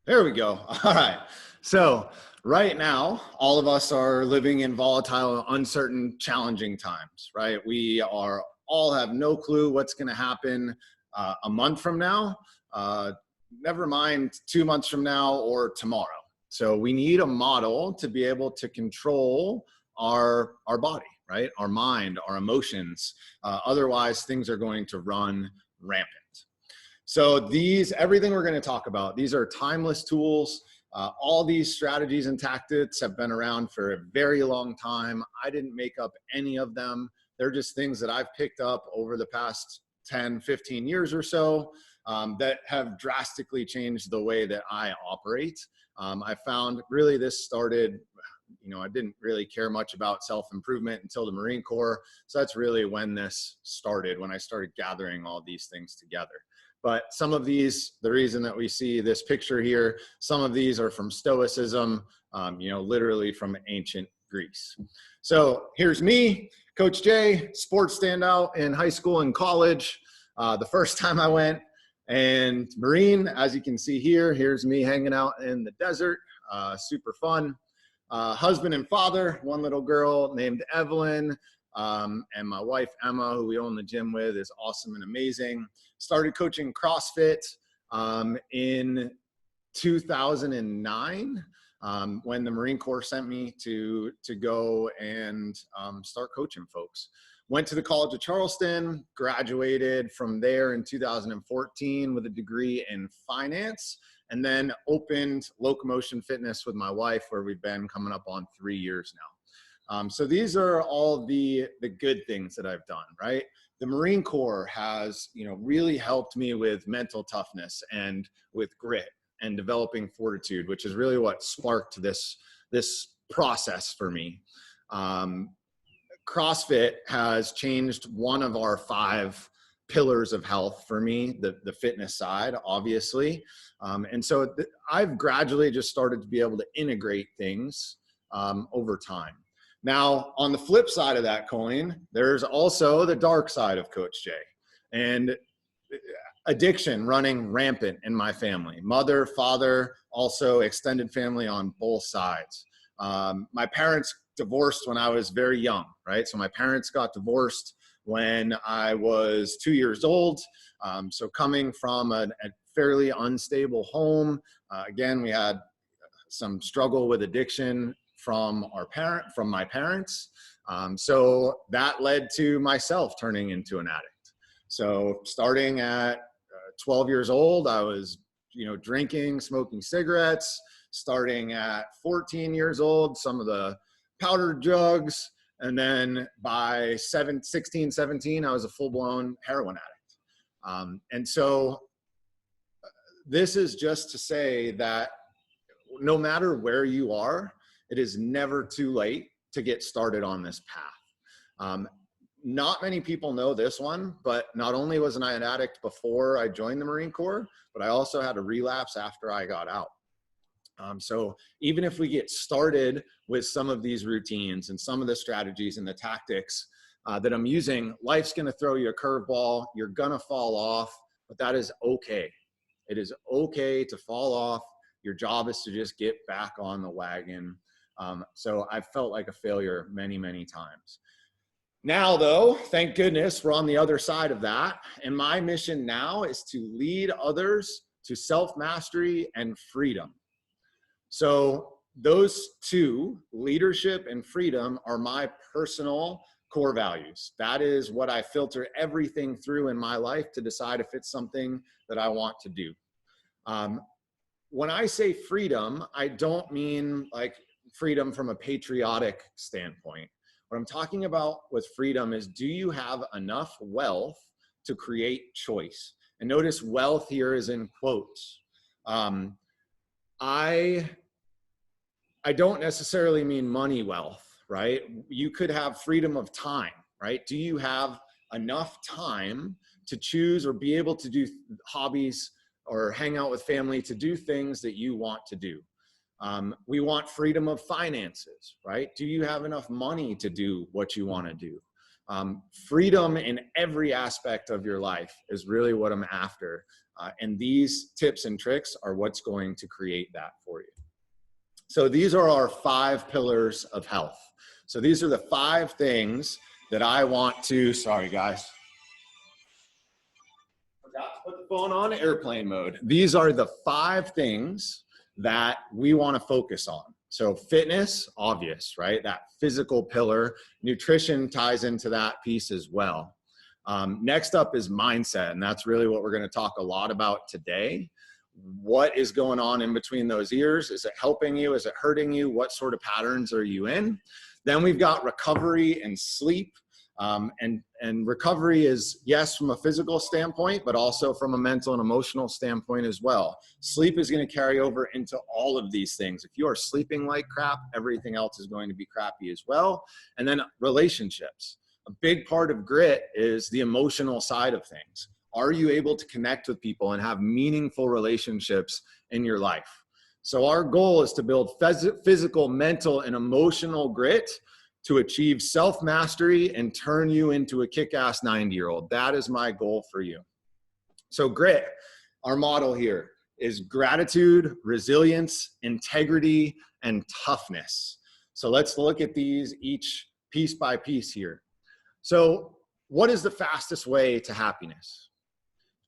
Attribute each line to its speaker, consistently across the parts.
Speaker 1: There we go. All right. So right now, all of us are living in volatile, uncertain, challenging times, right? We are all have no clue what's going to happen a month from now, never mind 2 months from now or tomorrow. So we need a model to be able to control our body, right? Our mind, our emotions. Otherwise, things are going to run rampant. So everything we're going to talk about, these are timeless tools. All these strategies and tactics have been around for a very long time. I didn't make up any of them. They're just things that I've picked up over the past 10, 15 years or so that have drastically changed the way that I operate. I found really this started, I didn't really care much about self-improvement until the Marine Corps. So that's really when this started, when I started gathering all these things together. But some of these, the reason that we see this picture here, some of these are from Stoicism, literally from ancient Greece. So here's me, Coach Jay, sports standout in high school and college. The first time I went, and Marine, as you can see here, here's me hanging out in the desert, super fun. Husband and father, one little girl named Evelyn, and my wife, Emma, who we own the gym with, is awesome and amazing. Started coaching CrossFit in 2009 when the Marine Corps sent me to go and start coaching folks. Went to the College of Charleston, graduated from there in 2014 with a degree in finance, and then opened Locomotion Fitness with my wife, where we've been coming up on 3 years now. So these are all the good things that I've done, right? The Marine Corps has, really helped me with mental toughness and with grit and developing fortitude, which is really what sparked this process for me. CrossFit has changed one of our 5 pillars of health for me, the fitness side, obviously. And so I've gradually just started to be able to integrate things over time. Now, on the flip side of that coin, there's also the dark side of Coach Jay, and addiction running rampant in my family. Mother, father, also extended family on both sides. My parents divorced when I was very young, right? So my parents got divorced when I was 2 years old. So coming from a fairly unstable home, again, we had some struggle with addiction from my parents. So that led to myself turning into an addict. So starting at 12 years old, I was, drinking, smoking cigarettes. Starting at 14 years old, some of the powdered drugs. And then by 16, 17, I was a full-blown heroin addict. And so this is just to say that no matter where you are, it is never too late to get started on this path. Not many people know this one, but not only wasn't I an addict before I joined the Marine Corps, but I also had a relapse after I got out. So even if we get started with some of these routines and some of the strategies and the tactics that I'm using, life's going to throw you a curveball. You're going to fall off, but that is okay. It is okay to fall off. Your job is to just get back on the wagon. So I've felt like a failure many, many times. Now, though, thank goodness we're on the other side of that. And my mission now is to lead others to self-mastery and freedom. So those two, leadership and freedom, are my personal core values. That is what I filter everything through in my life to decide if it's something that I want to do. When I say freedom, I don't mean like freedom from a patriotic standpoint. What I'm talking about with freedom is, do you have enough wealth to create choice? And notice wealth here is in quotes. I don't necessarily mean money wealth, right? You could have freedom of time, right? Do you have enough time to choose or be able to do hobbies or hang out with family, to do things that you want to do? We want freedom of finances, right? Do you have enough money to do what you want to do? Freedom in every aspect of your life is really what I'm after. And these tips and tricks are what's going to create that for you. So these are our 5 pillars of health. So these are the 5 things that I want to, sorry guys, forgot to put the phone on airplane mode. These are the 5 things that we want to focus on. So fitness, obvious, right? That physical pillar. Nutrition ties into that piece as well. Next up is mindset, and that's really what we're going to talk a lot about today. What is going on in between those ears? Is it helping you? Is it hurting you? What sort of patterns are you in? Then we've got recovery and sleep. And recovery is, yes, from a physical standpoint, but also from a mental and emotional standpoint as well. Sleep is going to carry over into all of these things. If you are sleeping like crap, everything else is going to be crappy as well. And then relationships. A big part of grit is the emotional side of things. Are you able to connect with people and have meaningful relationships in your life? So our goal is to build physical, mental, and emotional grit to achieve self-mastery and turn you into a kick-ass 90-year-old. That is my goal for you. So grit, our model here is gratitude, resilience, integrity, and toughness. So let's look at these each piece by piece here. So what is the fastest way to happiness?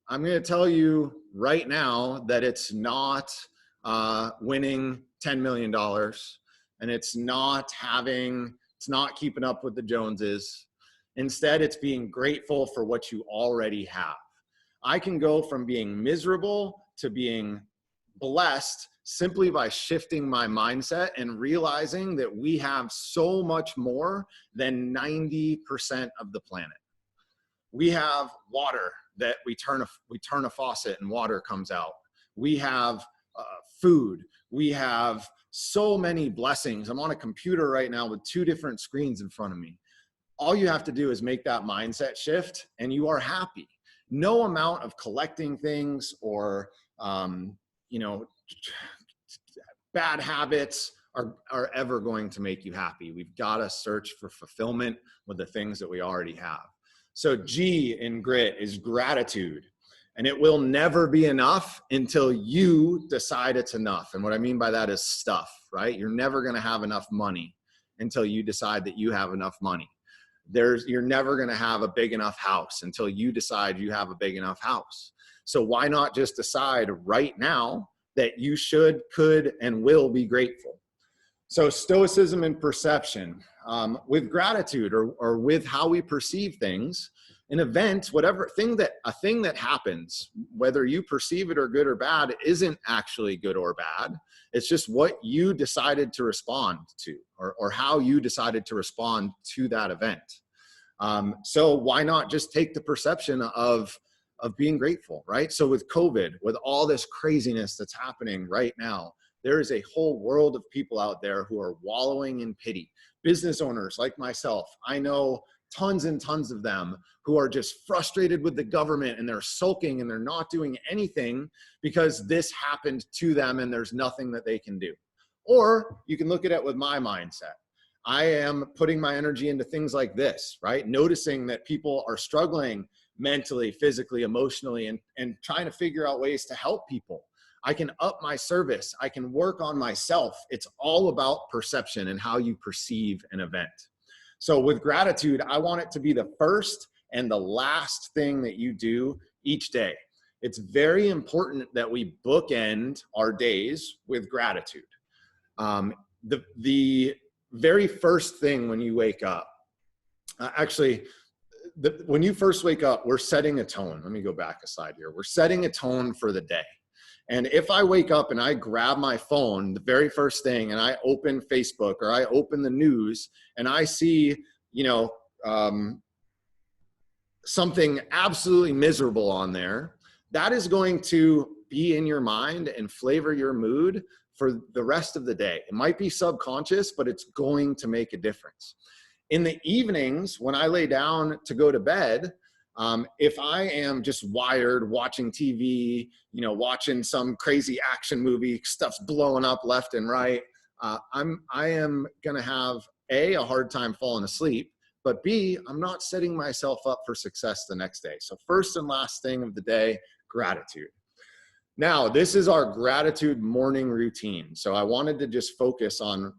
Speaker 1: I'm going to tell you right now that it's not winning $10 million, and it's not keeping up with the Joneses. Instead, it's being grateful for what you already have. I can go from being miserable to being blessed simply by shifting my mindset and realizing that we have so much more than 90% of the planet. We have water that we turn a faucet and water comes out. We have food. We have so many blessings. I'm on a computer right now with 2 different screens in front of me. All you have to do is make that mindset shift and you are happy. No amount of collecting things or, bad habits are ever going to make you happy. We've got to search for fulfillment with the things that we already have. So G in grit is gratitude. And it will never be enough until you decide it's enough. And what I mean by that is stuff, right? You're never going to have enough money until you decide that you have enough money. You're never going to have a big enough house until you decide you have a big enough house. So why not just decide right now that you should, could, and will be grateful? So stoicism and perception. With gratitude or with how we perceive things, an event, a thing that happens, whether you perceive it or good or bad, isn't actually good or bad. It's just what you decided to respond to or how you decided to respond to that event. So why not just take the perception of being grateful, right? So with COVID, with all this craziness that's happening right now, there is a whole world of people out there who are wallowing in pity. Business owners like myself, I know tons and tons of them who are just frustrated with the government and they're sulking and they're not doing anything because this happened to them and there's nothing that they can do. Or you can look at it with my mindset. I am putting my energy into things like this, right? Noticing that people are struggling mentally, physically, emotionally, and trying to figure out ways to help people. I can up my service. I can work on myself. It's all about perception and how you perceive an event. So with gratitude, I want it to be the first and the last thing that you do each day. It's very important that we bookend our days with gratitude. The very first thing when you wake up, when you first wake up, we're setting a tone. Let me go back a slide here. We're setting a tone for the day. And if I wake up and I grab my phone, the very first thing, and I open Facebook or I open the news and I see, something absolutely miserable on there, that is going to be in your mind and flavor your mood for the rest of the day. It might be subconscious, but it's going to make a difference. In the evenings, when I lay down to go to bed, if I am just wired watching TV, watching some crazy action movie, stuff's blowing up left and right, I am going to have a hard time falling asleep, but B, I'm not setting myself up for success the next day. So first and last thing of the day, gratitude. Now, this is our gratitude morning routine. So I wanted to just focus on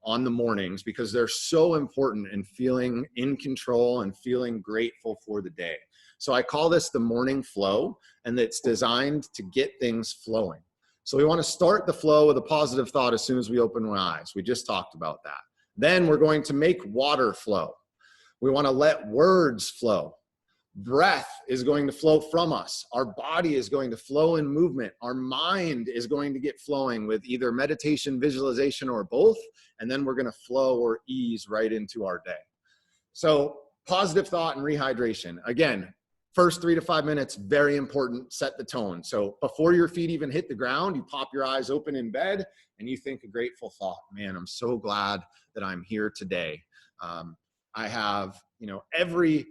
Speaker 1: the mornings because they're so important in feeling in control and feeling grateful for the day. So I call this the morning flow, and it's designed to get things flowing. So we want to start the flow with a positive thought as soon as we open our eyes. We just talked about that. Then we're going to make water flow. We want to let words flow. Breath is going to flow from us. Our body is going to flow in movement. Our mind is going to get flowing with either meditation, visualization, or both. And then we're going to flow or ease right into our day. So positive thought and rehydration. Again, first 3 to 5 minutes, very important, set the tone. So before your feet even hit the ground, you pop your eyes open in bed and you think a grateful thought. Man, I'm so glad that I'm here today. I have, every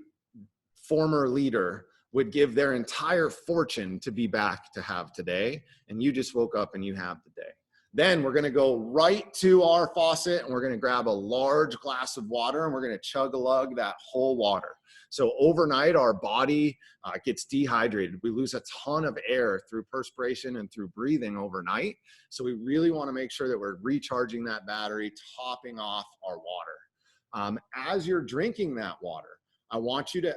Speaker 1: former leader would give their entire fortune to be back to have today, and you just woke up and you have the day. Then we're going to go right to our faucet and we're going to grab a large glass of water and we're going to chug-a-lug that whole water. So overnight, our body gets dehydrated. We lose a ton of air through perspiration and through breathing overnight. So we really want to make sure that we're recharging that battery, topping off our water. As you're drinking that water, I want you to,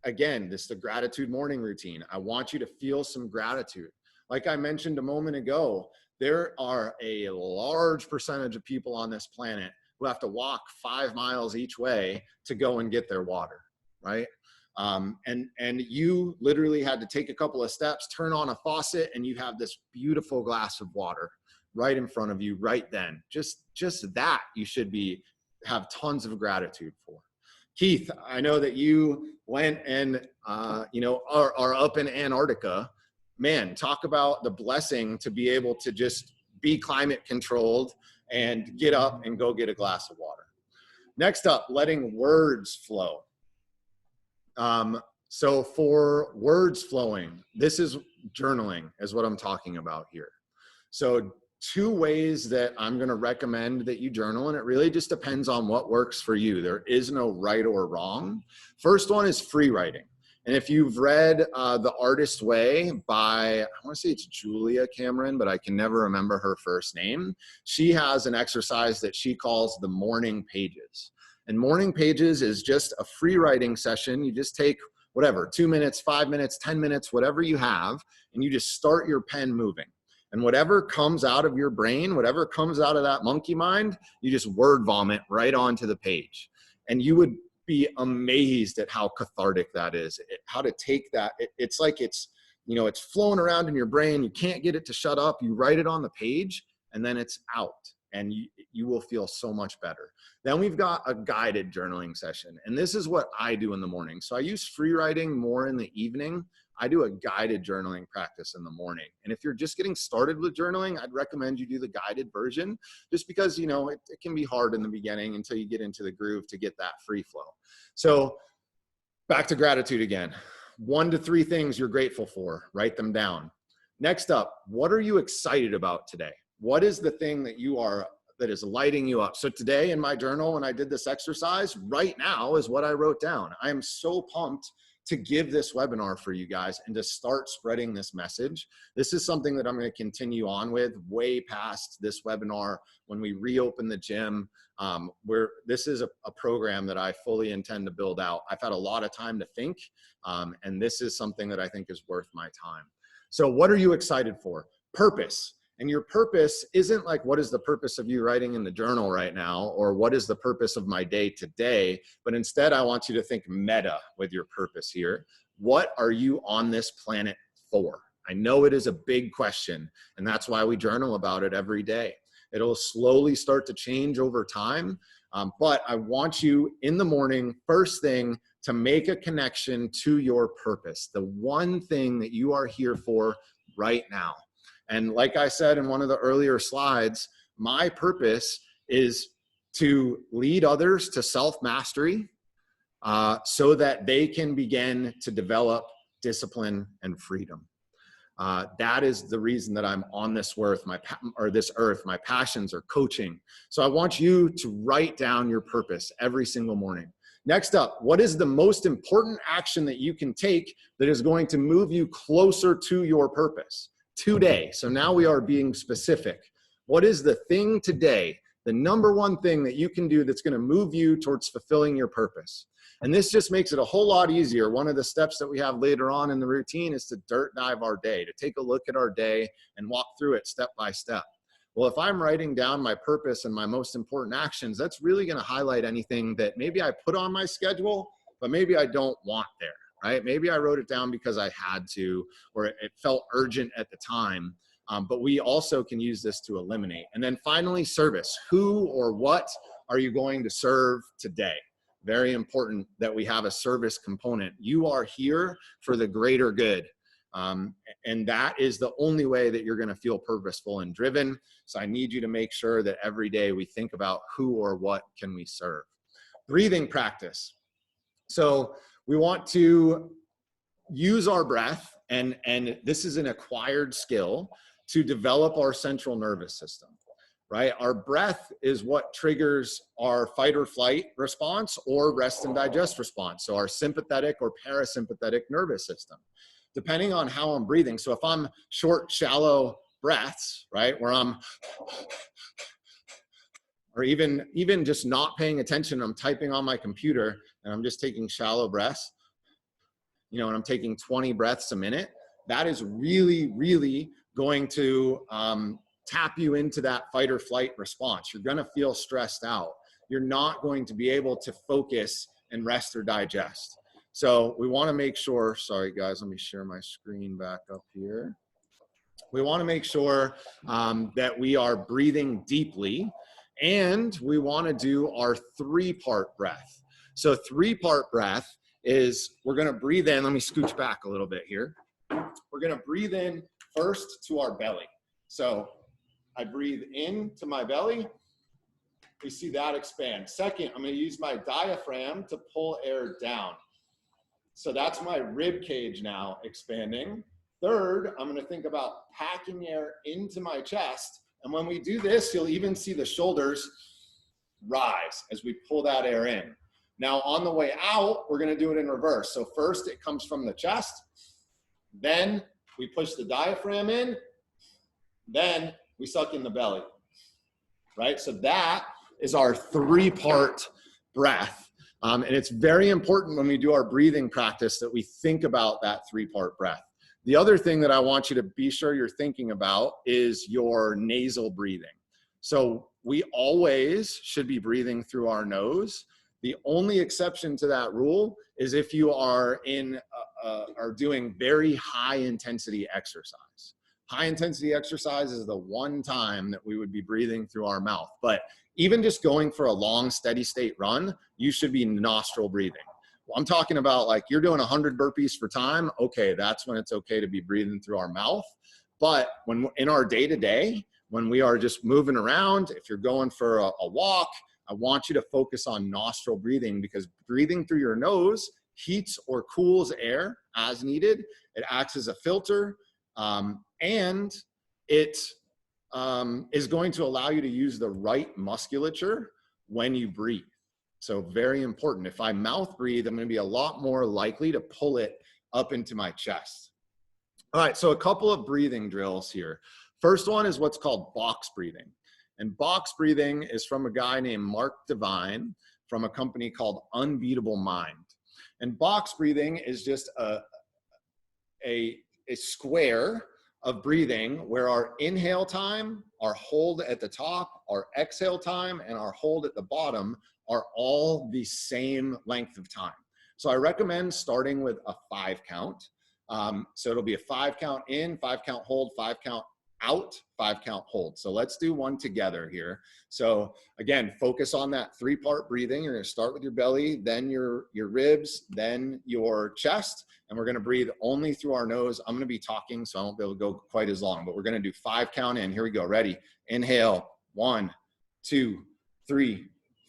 Speaker 1: again, this is the gratitude morning routine. I want you to feel some gratitude. Like I mentioned a moment ago, there are a large percentage of people on this planet who have to walk 5 miles each way to go and get their water, right? And you literally had to take a couple of steps, turn on a faucet, and you have this beautiful glass of water right in front of you right then. Just that you should have tons of gratitude for. Keith, I know that you went and, are up in Antarctica. Man, talk about the blessing to be able to just be climate controlled and get up and go get a glass of water. Next up, letting words flow. So for words flowing, this is journaling is what I'm talking about here. So 2 ways that I'm going to recommend that you journal, and it really just depends on what works for you. There is no right or wrong. First one is free writing. And if you've read The Artist's Way by, I want to say it's Julia Cameron, but I can never remember her first name. She has an exercise that she calls the morning pages. And morning pages is just a free writing session. You just take whatever, 2 minutes, 5 minutes, 10 minutes, whatever you have, and you just start your pen moving. And whatever comes out of your brain, whatever comes out of that monkey mind, you just word vomit right onto the page. And you would be amazed at how cathartic that is. How to take that, it's like it's flowing around in your brain. You can't get it to shut up. You write it on the page and then it's out. And you will feel so much better. Then we've got a guided journaling session. And this is what I do in the morning. So I use free writing more in the evening. I do a guided journaling practice in the morning. And if you're just getting started with journaling, I'd recommend you do the guided version just because, it can be hard in the beginning until you get into the groove to get that free flow. So back to gratitude again. 1 to 3 things you're grateful for, write them down. Next up, what are you excited about today? What is the thing that is lighting you up? So today in my journal, when I did this exercise, right now is what I wrote down. I am so pumped to give this webinar for you guys and to start spreading this message. This is something that I'm going to continue on with way past this webinar when we reopen the gym. This is a program that I fully intend to build out. I've had a lot of time to think, and this is something that I think is worth my time. So what are you excited for? Purpose. And your purpose isn't like, what is the purpose of you writing in the journal right now? Or what is the purpose of my day today? But instead, I want you to think meta with your purpose here. What are you on this planet for? I know it is a big question, and that's why we journal about it every day. It'll slowly start to change over time. But I want you in the morning, first thing, to make a connection to your purpose, the one thing that you are here for right now. And like I said in one of the earlier slides, my purpose is to lead others to self-mastery so that they can begin to develop discipline and freedom. That is the reason that I'm on this earth. My passions are coaching. So I want you to write down your purpose every single morning. Next up, what is the most important action that you can take that is going to move you closer to your purpose? today. So now we are being specific. What is the thing today, the number one thing that you can do that's going to move you towards fulfilling your purpose? And this just makes it a whole lot easier. One of the steps that we have later on in the routine is to dirt dive our day, to take a look at our day and walk through it step by step. Well, if I'm writing down my purpose and my most important actions, that's really going to highlight anything that maybe I put on my schedule, but maybe I don't want there, right? Maybe I wrote it down because I had to, or it felt urgent at the time. But we also can use this to eliminate. And then finally, service. Who or what are you going to serve today? Very important that we have a service component. You are here for the greater good. And that is the only way that you're going to feel purposeful and driven. So I need you to make sure that every day we think about who or what can we serve. Breathing practice. So we want to use our breath, and this is an acquired skill, to develop our central nervous system, right? Our breath is what triggers our fight or flight response or rest and digest response. So our sympathetic or parasympathetic nervous system, depending on how I'm breathing. So if I'm short, shallow breaths, right, where I'm, or even just not paying attention, I'm typing on my computer and I'm just taking shallow breaths, and I'm taking 20 breaths a minute, that is really, really going to tap you into that fight or flight response. You're going to feel stressed out. You're not going to be able to focus and rest or digest. So we want to make sure, sorry guys, let me share my screen back up here. We want to make sure that we are breathing deeply, and we want to do our 3-part breath. So 3-part breath is, we're going to breathe in. Let me scooch back a little bit here. We're going to breathe in first to our belly. So I breathe in to my belly. We see that expand. Second, I'm going to use my diaphragm to pull air down. So that's my rib cage now expanding. Third, I'm going to think about packing air into my chest. And when we do this, you'll even see the shoulders rise as we pull that air in. Now on the way out, we're going to do it in reverse. So first it comes from the chest. Then we push the diaphragm in. Then we suck in the belly, right? So that is our 3-part breath. And it's very important when we do our breathing practice that we think about that 3-part breath. The other thing that I want you to be sure you're thinking about is your nasal breathing. So we always should be breathing through our nose. The only exception to that rule is if you are doing very high intensity exercise. High intensity exercise is the one time that we would be breathing through our mouth. But even just going for a long steady state run, you should be nostril breathing. Well, I'm talking about like you're doing 100 burpees for time. Okay, that's when it's okay to be breathing through our mouth. But when in our day to day, when we are just moving around, if you're going for a walk, I want you to focus on nostril breathing, because breathing through your nose heats or cools air as needed. It acts as a filter, and it is going to allow you to use the right musculature when you breathe. So very important. If I mouth breathe, I'm going to be a lot more likely to pull it up into my chest. All right, so a couple of breathing drills here. First one is what's called box breathing. And box breathing is from a guy named Mark Devine from a company called Unbeatable Mind. And box breathing is just a square of breathing where our inhale time, our hold at the top, our exhale time, and our hold at the bottom are all the same length of time. So I recommend starting with a 5 count. So it'll be a 5 count in, 5 count hold, 5 count out, 5 count hold. So let's do one together here. So again, focus on that 3-part breathing. You're going to start with your belly, then your ribs, then your chest, and we're going to breathe only through our nose. I'm going to be talking, so I won't be able to go quite as long, but we're going to do 5 count in. Here we go. Ready? Inhale. 1, 2, 3,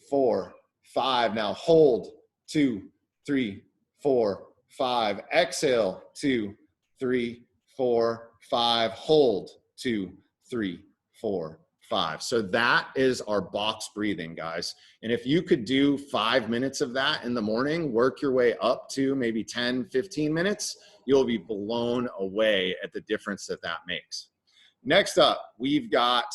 Speaker 1: 4, 5. Now hold. 2, 3, 4, 5. Exhale. 2, 3, 4, 5. Hold. 2, 3, 4, 5. So that is our box breathing, guys. And if you could do 5 minutes of that in the morning, work your way up to maybe 10, 15 minutes, you'll be blown away at the difference that that makes. Next up, we've got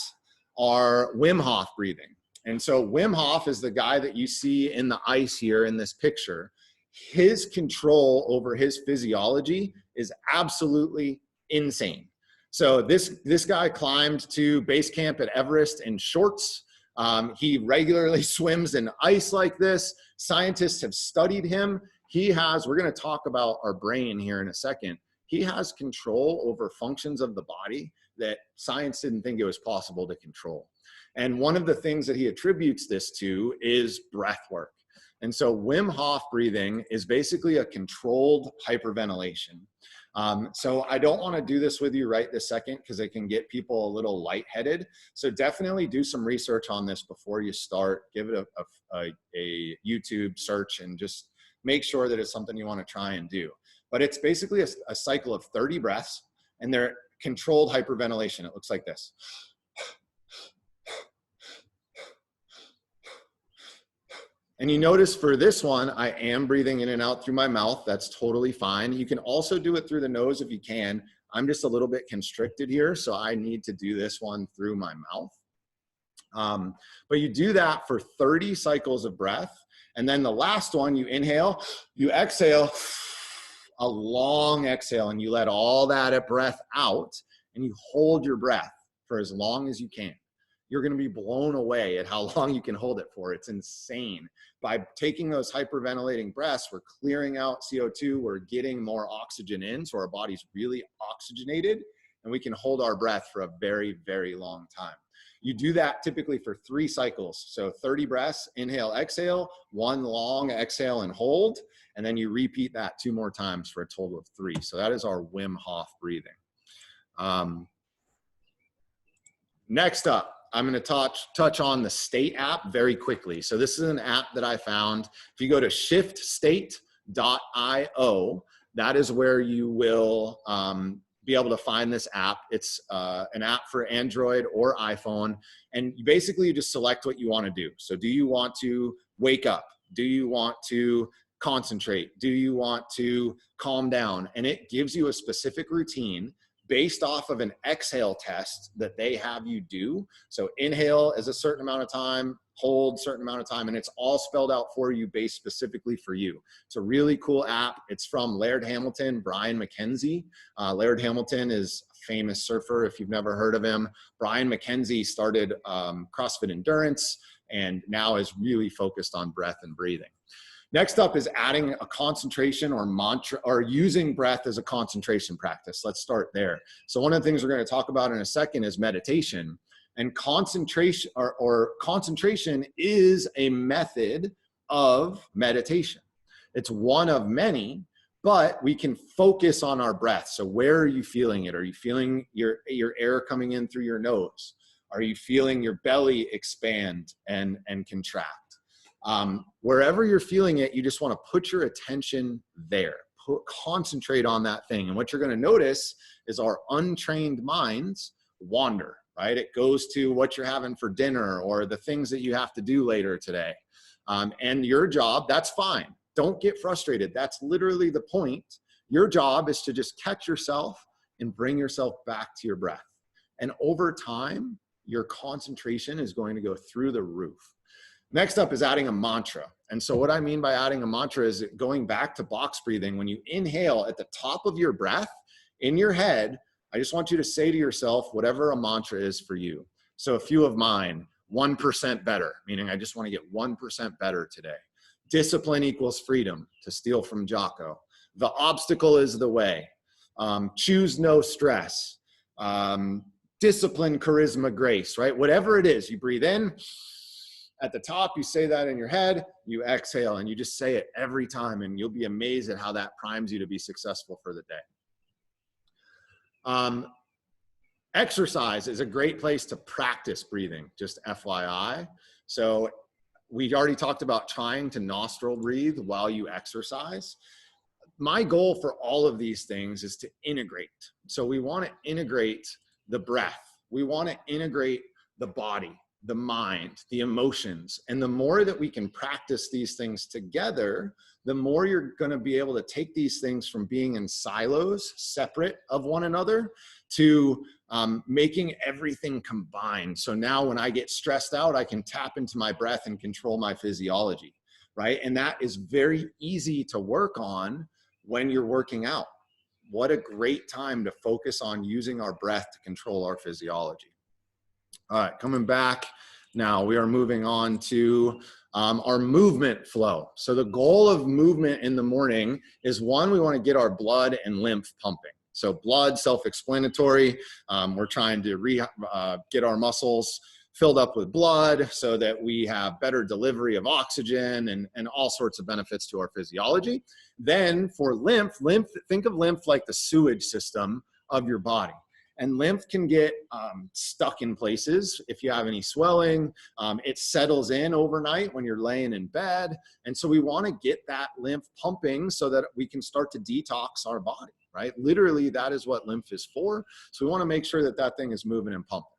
Speaker 1: our Wim Hof breathing. And so Wim Hof is the guy that you see in the ice here in this picture. His control over his physiology is absolutely insane. So this guy climbed to base camp at Everest in shorts. He regularly swims in ice like this. Scientists have studied him. We're going to talk about our brain here in a second. He has control over functions of the body that science didn't think it was possible to control. And one of the things that he attributes this to is breath work. And so Wim Hof breathing is basically a controlled hyperventilation. So I don't want to do this with you right this second because it can get people a little lightheaded. So definitely do some research on this before you start. Give it a YouTube search and just make sure that it's something you want to try and do. But it's basically a cycle of 30 breaths, and they're controlled hyperventilation. It looks like this. And you notice for this one, I am breathing in and out through my mouth. That's totally fine. You can also do it through the nose if you can. I'm just a little bit constricted here, so I need to do this one through my mouth. But you do that for 30 cycles of breath. And then the last one, you inhale, you exhale, a long exhale, and you let all that breath out, and you hold your breath for as long as you can. You're going to be blown away at how long you can hold it for. It's insane. By taking those hyperventilating breaths, we're clearing out CO2, we're getting more oxygen in, so our body's really oxygenated, and we can hold our breath for a very, very long time. You do that typically for 3 cycles. So 30 breaths, inhale, exhale, 1 long exhale and hold, and then you repeat that 2 more times for a total of 3. So that is our Wim Hof breathing. Next up, I'm going to touch on the State app very quickly. So this is an app that I found. If you go to shiftstate.io, that is where you will be able to find this app. It's an app for Android or iPhone. And basically you just select what you want to do. So do you want to wake up? Do you want to concentrate? Do you want to calm down? And it gives you a specific routine based off of an exhale test that they have you do. So inhale is a certain amount of time, hold a certain amount of time, and it's all spelled out for you based specifically for you. It's a really cool app. It's from Laird Hamilton, Brian McKenzie. Laird Hamilton is a famous surfer if you've never heard of him. Brian McKenzie started CrossFit Endurance and now is really focused on breath and breathing. Next up is adding a concentration or mantra, or using breath as a concentration practice. Let's start there. So one of the things we're going to talk about in a second is meditation. And concentration or concentration is a method of meditation. It's one of many, but we can focus on our breath. So where are you feeling it? Are you feeling your air coming in through your nose? Are you feeling your belly expand and contract? Wherever you're feeling it, you just want to put your attention there. Concentrate on that thing. And what you're going to notice is our untrained minds wander, right? It goes to what you're having for dinner or the things that you have to do later today. And your job, that's fine. Don't get frustrated. That's literally the point. Your job is to just catch yourself and bring yourself back to your breath. And over time, your concentration is going to go through the roof. Next up is adding a mantra. And so what I mean by adding a mantra is going back to box breathing. When you inhale at the top of your breath in your head, I just want you to say to yourself whatever a mantra is for you. So a few of mine, 1% better, meaning I just want to get 1% better today. Discipline equals freedom, to steal from Jocko. The obstacle is the way. Choose no stress. Discipline, charisma, grace, right? Whatever it is, you breathe in. At the top, you say that in your head, you exhale, and you just say it every time, and you'll be amazed at how that primes you to be successful for the day. Exercise is a great place to practice breathing, just FYI. So we've already talked about trying to nostril breathe while you exercise. My goal for all of these things is to integrate. So we want to integrate the breath. We want to integrate the body. the mind, the emotions. And the more that we can practice these things together, the more you're going to be able to take these things from being in silos, separate of one another, to making everything combined. So now when I get stressed out, I can tap into my breath and control my physiology, right? And that is very easy to work on when you're working out. What a great time to focus on using our breath to control our physiology. All right, coming back now, we are moving on to our movement flow. So the goal of movement in the morning is, one, we want to get our blood and lymph pumping. So blood, self-explanatory. We're trying to get our muscles filled up with blood so that we have better delivery of oxygen and all sorts of benefits to our physiology. Then for lymph, think of lymph like the sewage system of your body. And lymph can get stuck in places if you have any swelling. It settles in overnight when you're laying in bed. And so we want to get that lymph pumping so that we can start to detox our body, right? Literally, that is what lymph is for. So we want to make sure that that thing is moving and pumping.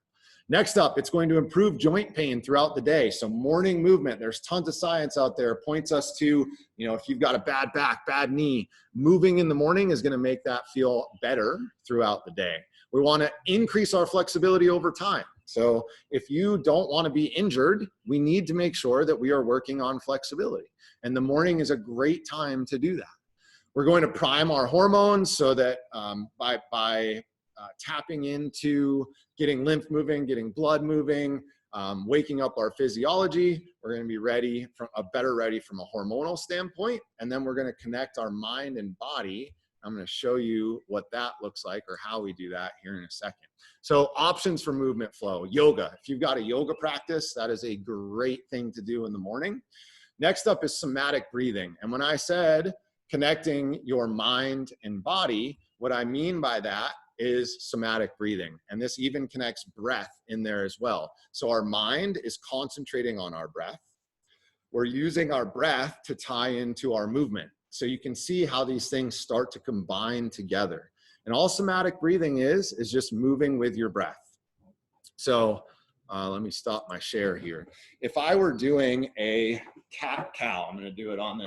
Speaker 1: Next up, it's going to improve joint pain throughout the day. So morning movement, there's tons of science out there, points us to, if you've got a bad back, bad knee, moving in the morning is going to make that feel better throughout the day. We want to increase our flexibility over time. So if you don't want to be injured, we need to make sure that we are working on flexibility. And the morning is a great time to do that. We're going to prime our hormones so that by tapping into getting lymph moving, getting blood moving, waking up our physiology, we're going to be ready from a hormonal standpoint. And then we're going to connect our mind and body. I'm going to show you what that looks like, or how we do that here in a second. So options for movement flow: yoga. If you've got a yoga practice, that is a great thing to do in the morning. Next up is somatic breathing. And when I said connecting your mind and body, what I mean by that is somatic breathing. And this even connects breath in there as well. So our mind is concentrating on our breath. We're using our breath to tie into our movement. So you can see how these things start to combine together. And all somatic breathing is just moving with your breath. So let me stop my share here. If I were doing a cat-cow, I'm going to do it on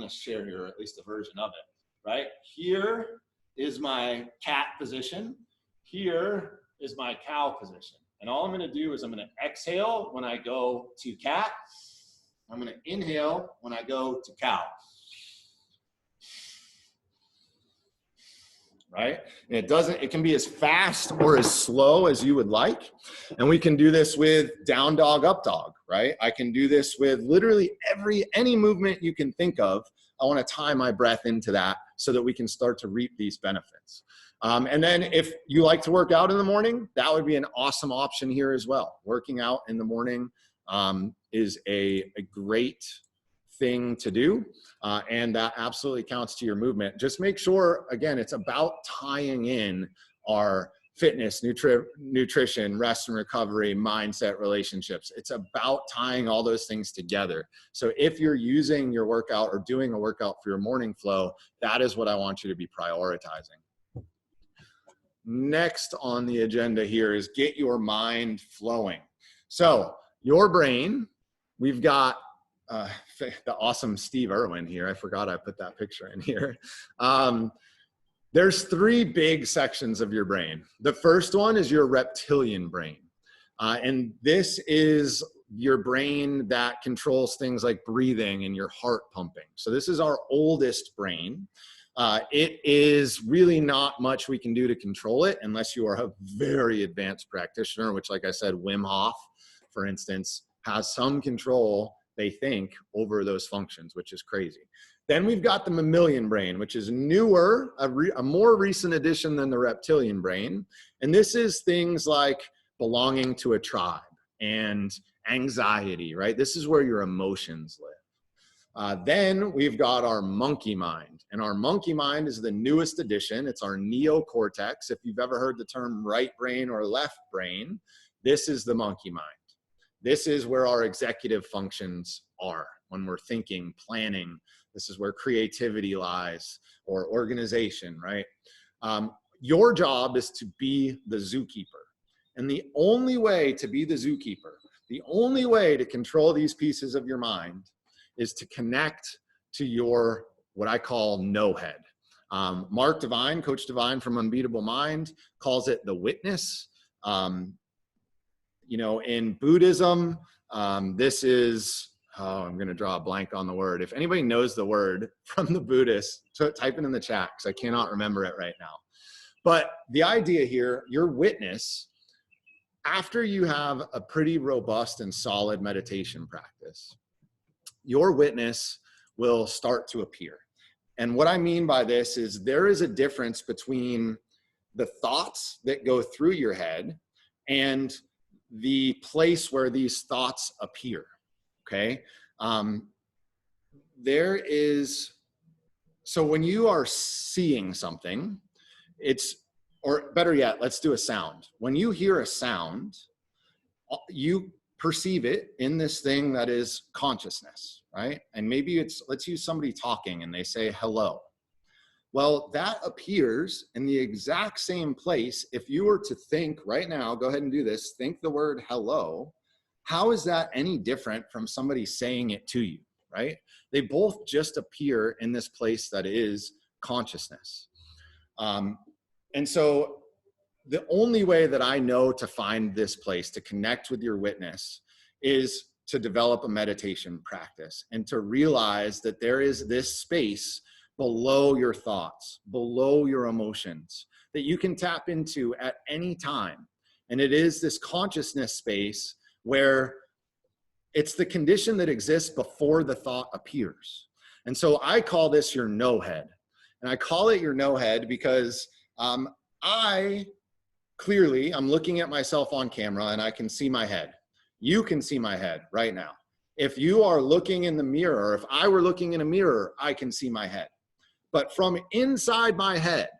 Speaker 1: this share here, or at least a version of it, right? Here is my cat position. Here is my cow position. And all I'm going to do is I'm going to exhale when I go to cat. I'm going to inhale when I go to cow. Right? And it can be as fast or as slow as you would like. And we can do this with down dog, up dog, right? I can do this with literally any movement you can think of. I want to tie my breath into that so that we can start to reap these benefits. And then if you like to work out in the morning, that would be an awesome option here as well. Working out in the morning is a great thing to do. And that absolutely counts to your movement. Just make sure, again, it's about tying in our fitness, nutrition, rest and recovery, mindset, relationships. It's about tying all those things together. So if you're using your workout or doing a workout for your morning flow, that is what I want you to be prioritizing. Next on the agenda here is get your mind flowing. So your brain, we've got the awesome Steve Irwin here. I forgot I put that picture in here. There's three big sections of your brain. The first one is your reptilian brain. And this is your brain that controls things like breathing and your heart pumping. So this is our oldest brain. It is really not much we can do to control it unless you are a very advanced practitioner, which, like I said, Wim Hof, for instance, has some control, they think, over those functions, which is crazy. Then we've got the mammalian brain, which is newer, a more recent addition than the reptilian brain. And this is things like belonging to a tribe and anxiety, right? This is where your emotions live. Then we've got our monkey mind. And our monkey mind is the newest addition. It's our neocortex. If you've ever heard the term right brain or left brain, this is the monkey mind. This is where our executive functions are when we're thinking, planning. This is where creativity lies, or organization, right? Your job is to be the zookeeper. And the only way to be the zookeeper The only way to control these pieces of your mind is to connect to your, what I call no head. Mark Divine, Coach Divine from Unbeatable Mind, calls it the witness. You know, in Buddhism, this is, oh, I'm going to draw a blank on the word. If anybody knows the word from the Buddhists, type it in the chat because I cannot remember it right now. But the idea here, your witness, after you have a pretty robust and solid meditation practice, your witness will start to appear. And what I mean by this is there is a difference between the thoughts that go through your head and the place where these thoughts appear, okay? There is, so when you are seeing something, it's, or better yet, let's do a sound. When you hear a sound, you perceive it in this thing that is consciousness, right? And maybe it's, let's use somebody talking and they say hello. Well, that appears in the exact same place. If you were to think right now, go ahead and do this, think the word hello. How is that any different from somebody saying it to you, right? They both just appear in this place that is consciousness. And so the only way that I know to find this place, to connect with your witness, is to develop a meditation practice and to realize that there is this space below your thoughts, below your emotions, that you can tap into at any time. And it is this consciousness space where it's the condition that exists before the thought appears. And so I call this your no head. And I call it your no head because I'm looking at myself on camera and I can see my head. You can see my head right now. If you are looking in the mirror, or if I were looking in a mirror, I can see my head. But from inside my head,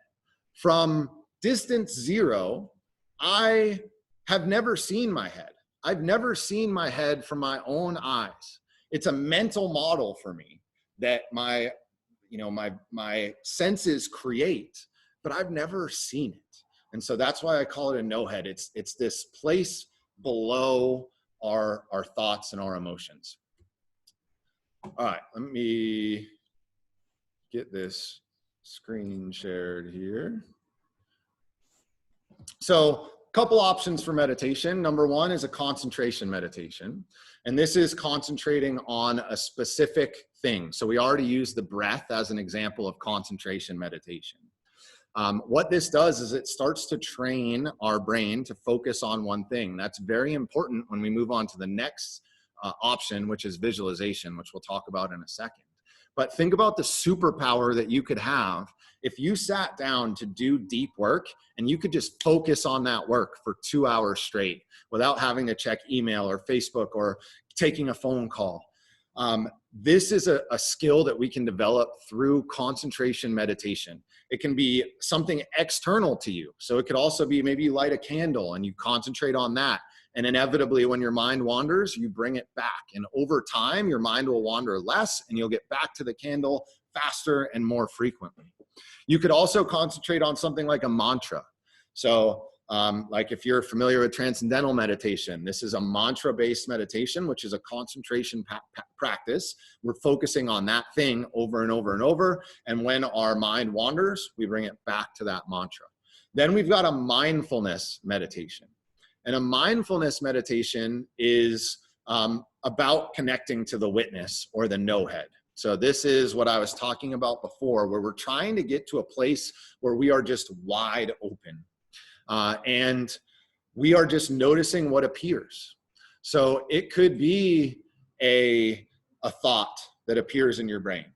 Speaker 1: from distance zero, I have never seen my head. I've never seen my head from my own eyes. It's a mental model for me that my senses create, but I've never seen it. And so that's why I call it a no head. It's this place below our thoughts and our emotions. All right, let me get this screen shared here. So a couple options for meditation. Number one is a concentration meditation. And this is concentrating on a specific thing. So we already used the breath as an example of concentration meditation. What this does is it starts to train our brain to focus on one thing. That's very important when we move on to the next option, which is visualization, which we'll talk about in a second. But think about the superpower that you could have if you sat down to do deep work and you could just focus on that work for 2 hours straight without having to check email or Facebook or taking a phone call. This is a skill that we can develop through concentration meditation. It can be something external to you. So it could also be maybe you light a candle and you concentrate on that. And inevitably, when your mind wanders, you bring it back. And over time, your mind will wander less and you'll get back to the candle faster and more frequently. You could also concentrate on something like a mantra. So like if you're familiar with transcendental meditation, this is a mantra-based meditation, which is a concentration practice. We're focusing on that thing over and over and over. And when our mind wanders, we bring it back to that mantra. Then we've got a mindfulness meditation. And a mindfulness meditation is about connecting to the witness or the no head. So this is what I was talking about before, where we're trying to get to a place where we are just wide open. And we are just noticing what appears. So it could be a thought that appears in your brain,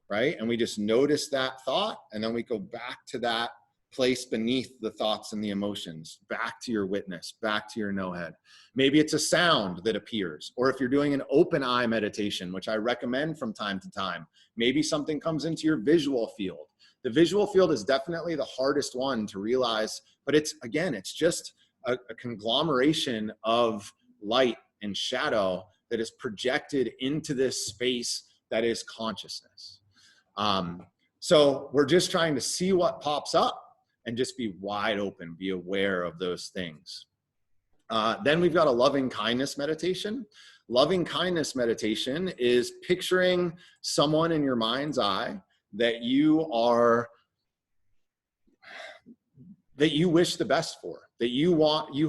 Speaker 1: right? And we just notice that thought, and then we go back to that place beneath the thoughts and the emotions, back to your witness, back to your no head. Maybe it's a sound that appears, or if you're doing an open eye meditation, which I recommend from time to time, maybe something comes into your visual field. The visual field is definitely the hardest one to realize, but it's just a conglomeration of light and shadow that is projected into this space that is consciousness. So we're just trying to see what pops up and just be wide open, be aware of those things. Then we've got a loving kindness meditation. Loving kindness meditation is picturing someone in your mind's eye that you wish the best for, that you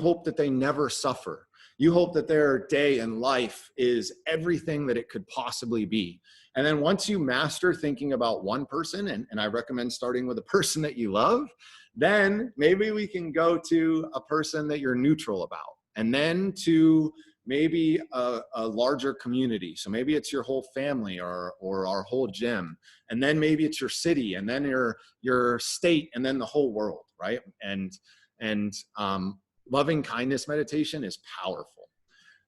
Speaker 1: hope that they never suffer. You hope that their day in life is everything that it could possibly be. And then once you master thinking about one person, and I recommend starting with a person that you love, then maybe we can go to a person that you're neutral about, and then to maybe a larger community. So maybe it's your whole family or our whole gym, and then maybe it's your city, and then your state, and then the whole world, right? And loving kindness meditation is powerful.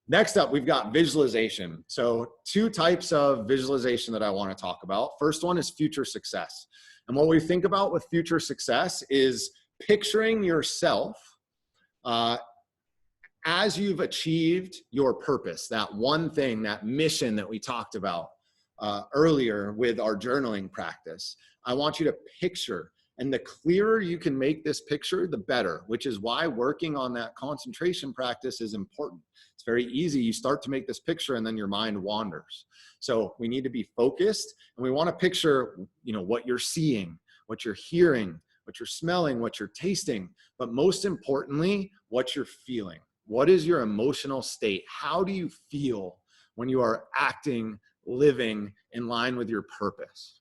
Speaker 1: Next up, we've got visualization. So 2 types of visualization that I want to talk about. First one is future success. And what we think about with future success is picturing yourself as you've achieved your purpose, that one thing, that mission that we talked about earlier with our journaling practice. I want you to picture, and the clearer you can make this picture, the better, which is why working on that concentration practice is important. It's very easy. You start to make this picture and then your mind wanders. So we need to be focused, and we want to picture, what you're seeing, what you're hearing, what you're smelling, what you're tasting, but most importantly, what you're feeling. What is your emotional state? How do you feel when you are acting, living in line with your purpose?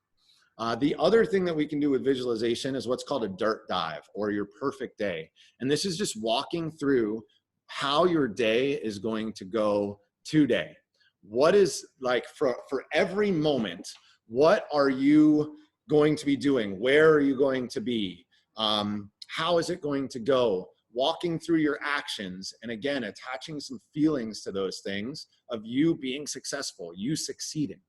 Speaker 1: The other thing that we can do with visualization is what's called a dirt dive, or your perfect day. And this is just walking through how your day is going to go today. What is, like, for every moment, what are you going to be doing? Where are you going to be? How is it going to go? Walking through your actions, and again, attaching some feelings to those things of you being successful, you succeeding.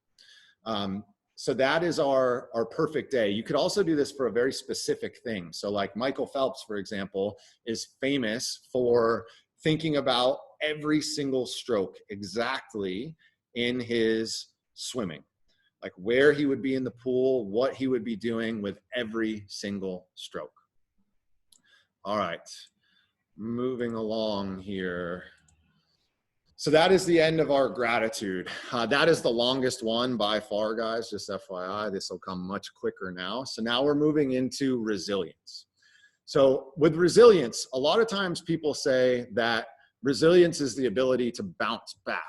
Speaker 1: So that is our perfect day. You could also do this for a very specific thing. So like Michael Phelps, for example, is famous for thinking about every single stroke exactly in his swimming, like where he would be in the pool, what he would be doing with every single stroke. All right, moving along here. So that is the end of our gratitude. That is the longest one by far, guys, just FYI. This will come much quicker now. So now we're moving into resilience. So with resilience, a lot of times people say that resilience is the ability to bounce back.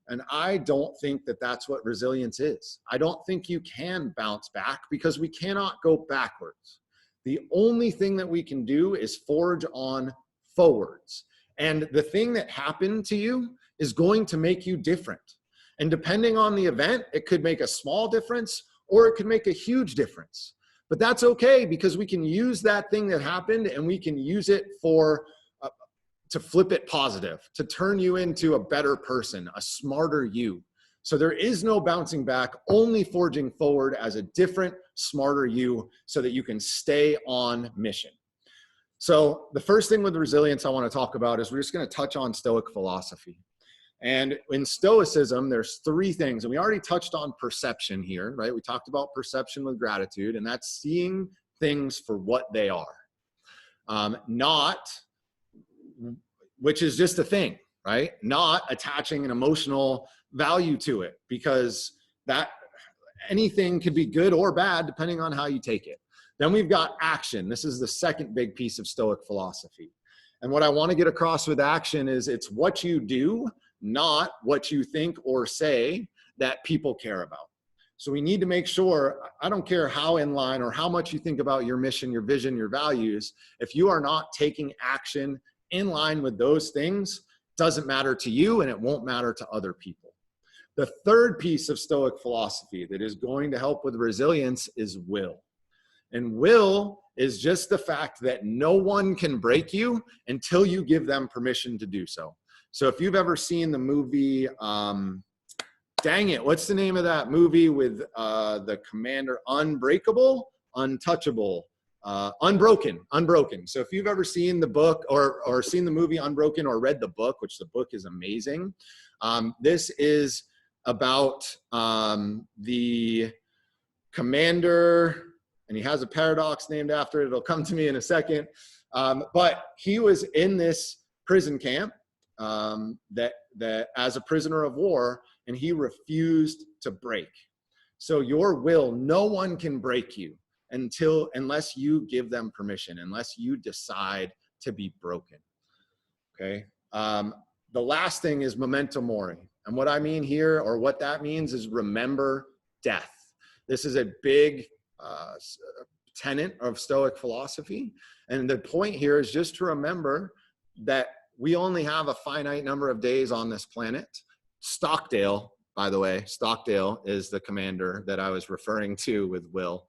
Speaker 1: And I don't think that that's what resilience is. I don't think you can bounce back, because we cannot go backwards. The only thing that we can do is forge on forwards. And the thing that happened to you is going to make you different. And depending on the event, it could make a small difference or it could make a huge difference. But that's okay, because we can use that thing that happened and we can use it to flip it positive, to turn you into a better person, a smarter you. So there is no bouncing back, only forging forward as a different, smarter you, so that you can stay on mission. So the first thing with resilience I want to talk about is we're just going to touch on Stoic philosophy. And in Stoicism, there's 3 things, and we already touched on perception here, right? We talked about perception with gratitude, and that's seeing things for what they are. Which is just a thing, right? Not attaching an emotional value to it, because that anything could be good or bad depending on how you take it. Then we've got action. This is the second big piece of Stoic philosophy. And what I want to get across with action is it's what you do, not what you think or say, that people care about. So we need to make sure, I don't care how in line or how much you think about your mission, your vision, your values, if you are not taking action in line with those things, it doesn't matter to you and it won't matter to other people. The third piece of Stoic philosophy that is going to help with resilience is will. And will is just the fact that no one can break you until you give them permission to do so. So if you've ever seen the movie, dang it, what's the name of that movie with the commander? Unbreakable, Untouchable, Unbroken. So if you've ever seen the book or seen the movie Unbroken or read the book, which the book is amazing, this is about the commander, and he has a paradox named after it. It'll come to me in a second. But he was in this prison camp, that as a prisoner of war, and he refused to break. So your will, no one can break you unless you give them permission, unless you decide to be broken. Okay. The last thing is memento mori. And what I mean here, or what that means, is remember death. This is a big tenet of Stoic philosophy. And the point here is just to remember that we only have a finite number of days on this planet. Stockdale, by the way, Stockdale is the commander that I was referring to with Will.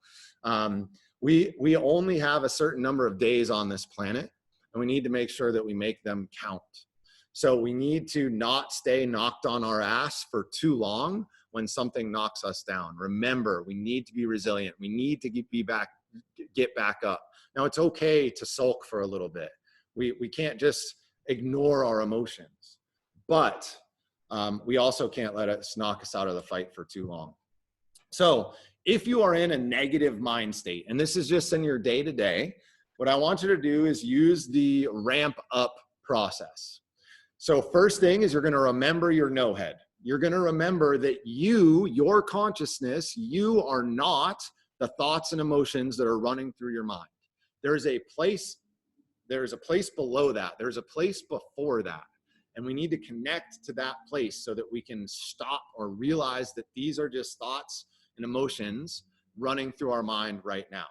Speaker 1: We only have a certain number of days on this planet, and we need to make sure that we make them count. So we need to not stay knocked on our ass for too long when something knocks us down. Remember, we need to be resilient. We need to get back up. Now, it's okay to sulk for a little bit. We can't just ignore our emotions, but we also can't let it knock us out of the fight for too long. So if you are in a negative mind state, and this is just in your day-to-day, what I want you to do is use the ramp up process. So first thing is you're going to remember your no-head. You're going to remember that your consciousness, you are not the thoughts and emotions that are running through your mind. There's a place below that. There's a place before that. And we need to connect to that place so that we can stop or realize that these are just thoughts and emotions running through our mind right now.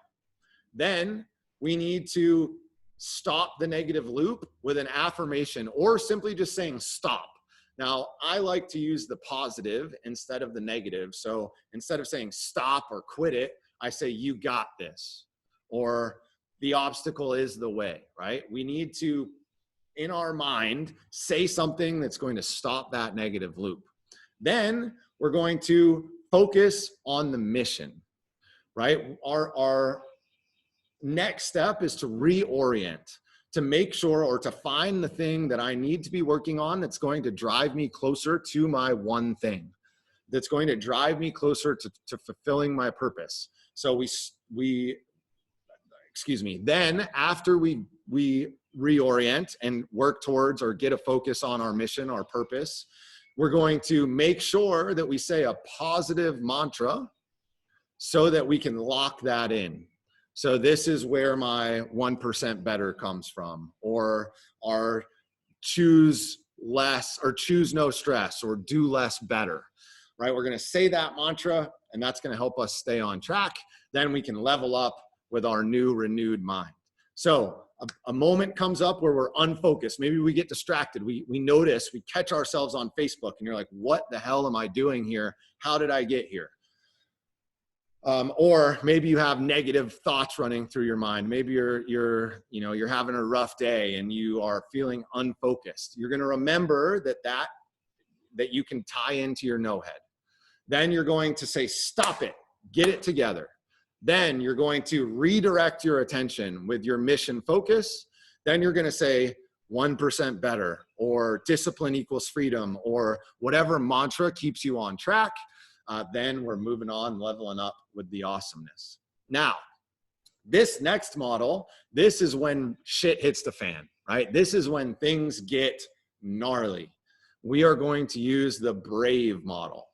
Speaker 1: Then we need to stop the negative loop with an affirmation, or simply just saying stop. Now, I like to use the positive instead of the negative. So instead of saying stop or quit it, I say you got this, or the obstacle is the way, right? We need to, in our mind, say something that's going to stop that negative loop. Then we're going to focus on the mission, right? Our next step is to reorient, to make sure, or to find the thing that I need to be working on that's going to drive me closer to my one thing, that's going to drive me closer to fulfilling my purpose. So then after we reorient and work towards or get a focus on our mission, our purpose, we're going to make sure that we say a positive mantra so that we can lock that in. So this is where my 1% better comes from, or our choose less, or choose no stress, or do less better, right? We're going to say that mantra, and that's going to help us stay on track. Then we can level up with our new renewed mind. So a moment comes up where we're unfocused. Maybe we get distracted. We notice, we catch ourselves on Facebook, and you're like, what the hell am I doing here? How did I get here? Or maybe you have negative thoughts running through your mind. Maybe you're having a rough day and you are feeling unfocused. You're going to remember that you can tie into your no head. Then you're going to say, stop it, get it together. Then you're going to redirect your attention with your mission focus. Then you're going to say 1% better, or discipline equals freedom, or whatever mantra keeps you on track. Then we're moving on, leveling up with the awesomeness. Now, this next model, this is when shit hits the fan, right? This is when things get gnarly. We are going to use the brave model.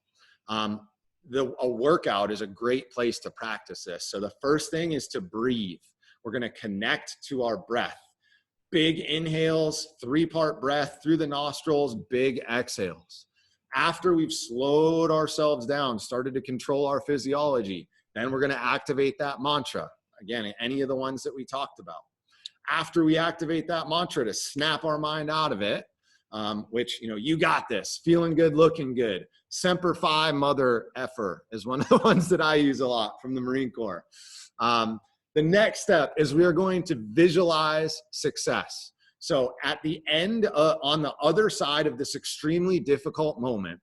Speaker 1: A workout is a great place to practice this. So the first thing is to breathe. We're going to connect to our breath. Big inhales, 3-part breath through the nostrils, big exhales. After we've slowed ourselves down, started to control our physiology, then we're going to activate that mantra. Again, any of the ones that we talked about. After we activate that mantra to snap our mind out of it, which, you got this, feeling good, looking good. Semper Fi, mother effer is one of the ones that I use a lot from the Marine Corps. The next step is we are going to visualize success. So at the end, on the other side of this extremely difficult moment,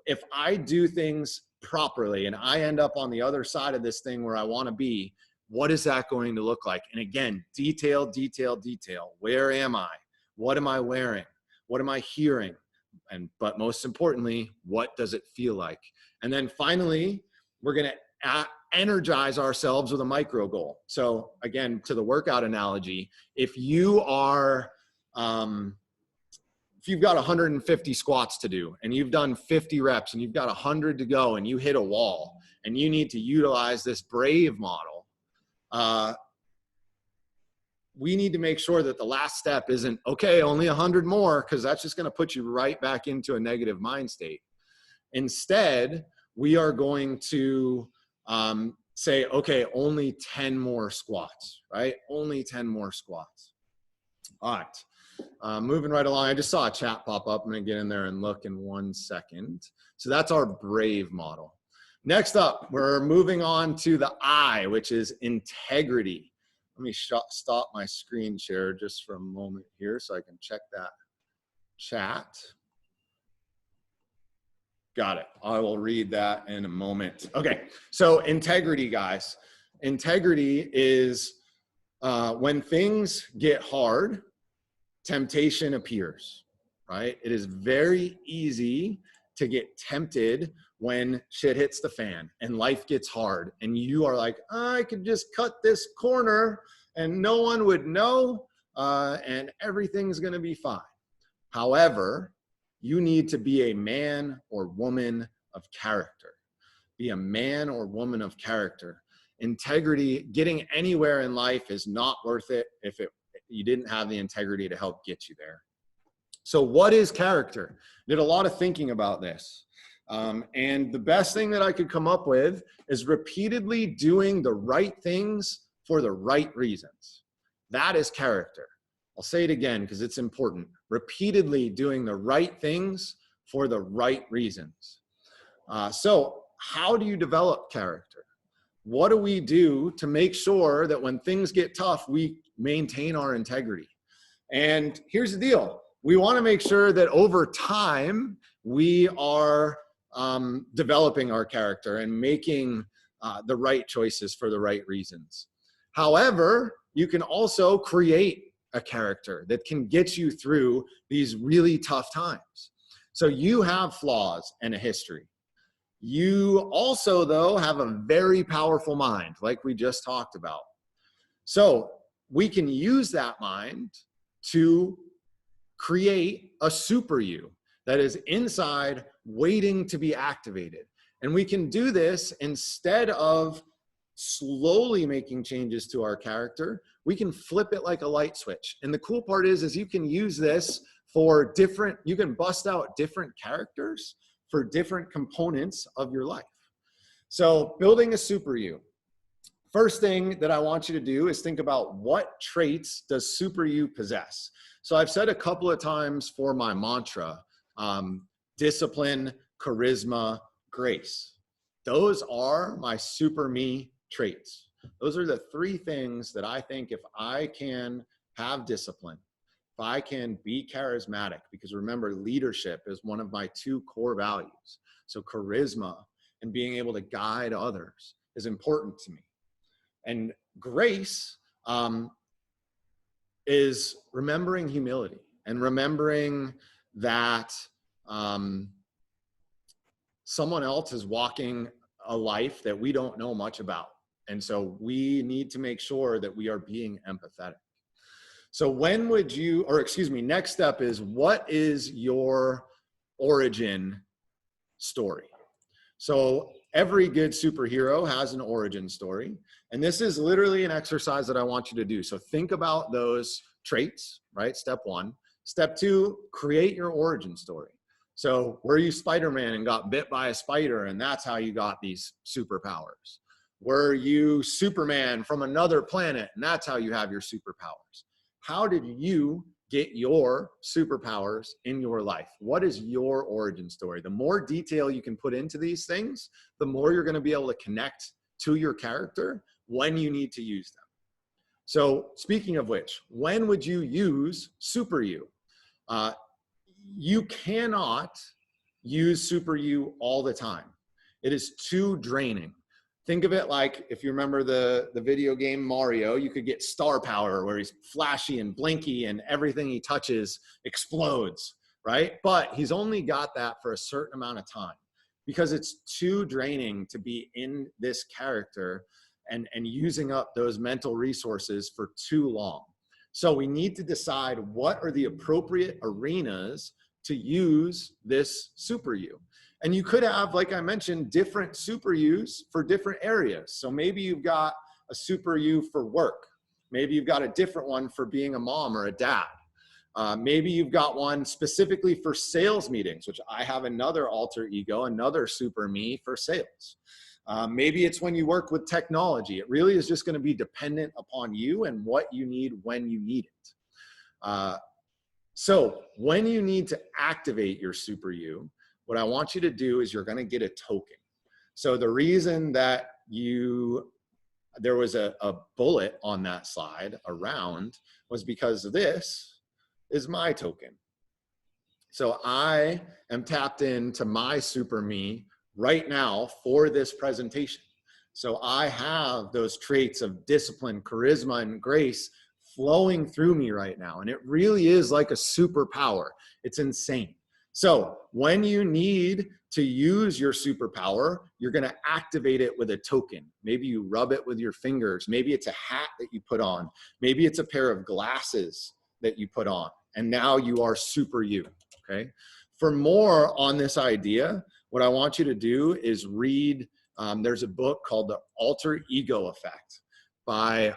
Speaker 1: if I do things properly and I end up on the other side of this thing where I want to be, what is that going to look like? And again, detail, detail, detail. Where am I? What am I wearing? What am I hearing? But most importantly, what does it feel like? And then finally, we're going to energize ourselves with a micro goal. So again, to the workout analogy, if you are if you've got 150 squats to do and you've done 50 reps and you've got 100 to go and you hit a wall and you need to utilize this brave model, we need to make sure that the last step isn't, okay, only 100 more, because that's just going to put you right back into a negative mind state. Instead, we are going to say, okay, only 10 more squats, right? Only 10 more squats. All right, moving right along. I just saw a chat pop up. I'm going to get in there and look in 1 second. So that's our brave model. Next up, we're moving on to the I, which is integrity. Let me stop my screen share just for a moment here so I can check that chat. Got it. I will read that in a moment. Okay, so integrity, guys. Integrity is when things get hard, temptation appears, right? It is very easy to get tempted when shit hits the fan and life gets hard and you are like, I could just cut this corner and no one would know and everything's gonna be fine. However, you need to be a man or woman of character. Be a man or woman of character. Integrity, getting anywhere in life is not worth it if you didn't have the integrity to help get you there. So what is character? Did a lot of thinking about this. And the best thing that I could come up with is repeatedly doing the right things for the right reasons. That is character. I'll say it again because it's important. Repeatedly doing the right things for the right reasons. So how do you develop character? What do we do to make sure that when things get tough, we maintain our integrity? And here's the deal. We want to make sure that over time, we are developing our character and making the right choices for the right reasons. However, you can also create a character that can get you through these really tough times. So you have flaws and a history. You also, though, have a very powerful mind, like we just talked about. So we can use that mind to create a super you that is inside waiting to be activated. And we can do this instead of slowly making changes to our character. We can flip it like a light switch. And the cool part is you can use this for different, you can bust out different characters for different components of your life. So building a super you. First thing that I want you to do is think about what traits does super you possess. So I've said a couple of times for my mantra, discipline, charisma, grace. Those are my super me traits. Those are the three things that I think if I can have discipline, if I can be charismatic, because remember, leadership is one of my 2 core values. So charisma and being able to guide others is important to me. And grace is remembering humility and remembering that someone else is walking a life that we don't know much about. And so we need to make sure that we are being empathetic. So when would you, or excuse me, next step is, what is your origin story? So every good superhero has an origin story. And this is literally an exercise that I want you to do. So think about those traits, right? Step 1. Step 2, create your origin story. So were you Spider-Man and got bit by a spider and that's how you got these superpowers? Were you Superman from another planet and that's how you have your superpowers? How did you get your superpowers in your life? What is your origin story? The more detail you can put into these things, the more you're going to be able to connect to your character when you need to use them. So speaking of which, when would you use super you? You cannot use super you all the time. It is too draining. Think of it like, if you remember the video game Mario, you could get star power where he's flashy and blinky and everything he touches explodes, right? But he's only got that for a certain amount of time because it's too draining to be in this character and using up those mental resources for too long. So we need to decide what are the appropriate arenas to use this super you. And you could have, like I mentioned, different super yous for different areas. So maybe you've got a super you for work. Maybe you've got a different one for being a mom or a dad. Maybe you've got one specifically for sales meetings, which I have another alter ego, another super me for sales. Maybe it's when you work with technology. It really is just going to be dependent upon you and what you need when you need it. So when you need to activate your super you, what I want you to do is you're going to get a token. So the reason that there was a bullet on that slide around was because this is my token. So I am tapped into my super me right now for this presentation. So I have those traits of discipline, charisma, and grace flowing through me right now. And it really is like a superpower. It's insane. So when you need to use your superpower, you're going to activate it with a token. Maybe you rub it with your fingers. Maybe it's a hat that you put on. Maybe it's a pair of glasses that you put on. And now you are super you, okay? For more on this idea, what I want you to do is read, there's a book called The Alter Ego Effect by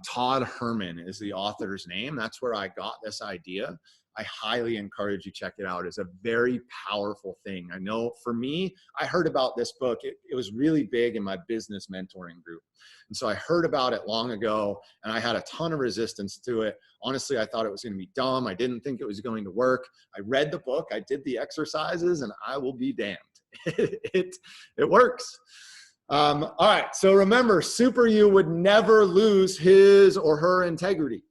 Speaker 1: Todd Herman is the author's name. That's where I got this idea. I highly encourage you check it out. It's a very powerful thing. I know for me, I heard about this book. It was really big in my business mentoring group. And so I heard about it long ago and I had a ton of resistance to it. Honestly, I thought it was going to be dumb. I didn't think it was going to work. I read the book, I did the exercises, and I will be damned. It works. All right. So remember, super you would never lose his or her integrity.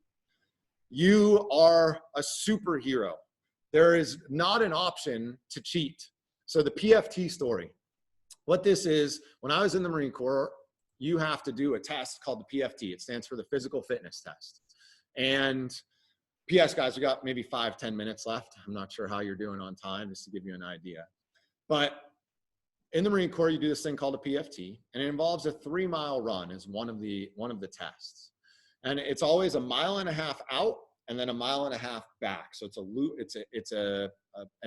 Speaker 1: You are a superhero. There is not an option to cheat. So the PFT story, what this is, when I was in the Marine Corps, you have to do a test called the PFT. It stands for the physical fitness test. And PS guys, we got maybe 5-10 minutes left. I'm not sure how you're doing on time, just to give you an idea. But in the Marine Corps, you do this thing called a PFT, and it involves a 3-mile run as one of the tests. And it's always 1.5 miles out and then 1.5 miles back. So it's a loop, it's an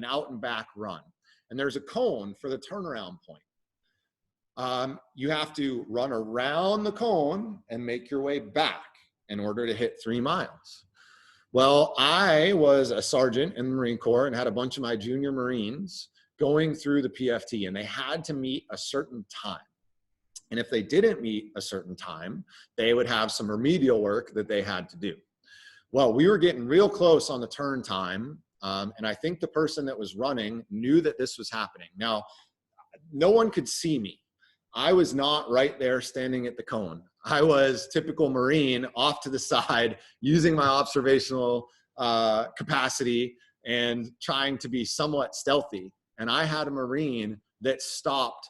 Speaker 1: out and back run. And there's a cone for the turnaround point. You have to run around the cone and make your way back in order to hit 3 miles. Well, I was a sergeant in the Marine Corps and had a bunch of my junior Marines going through the PFT, and they had to meet a certain time. And if they didn't meet a certain time, they would have some remedial work that they had to do. Well, we were getting real close on the turn time. And I think the person that was running knew that this was happening. Now, no one could see me. I was not right there standing at the cone. I was typical Marine off to the side, using my observational capacity and trying to be somewhat stealthy. And I had a Marine that stopped,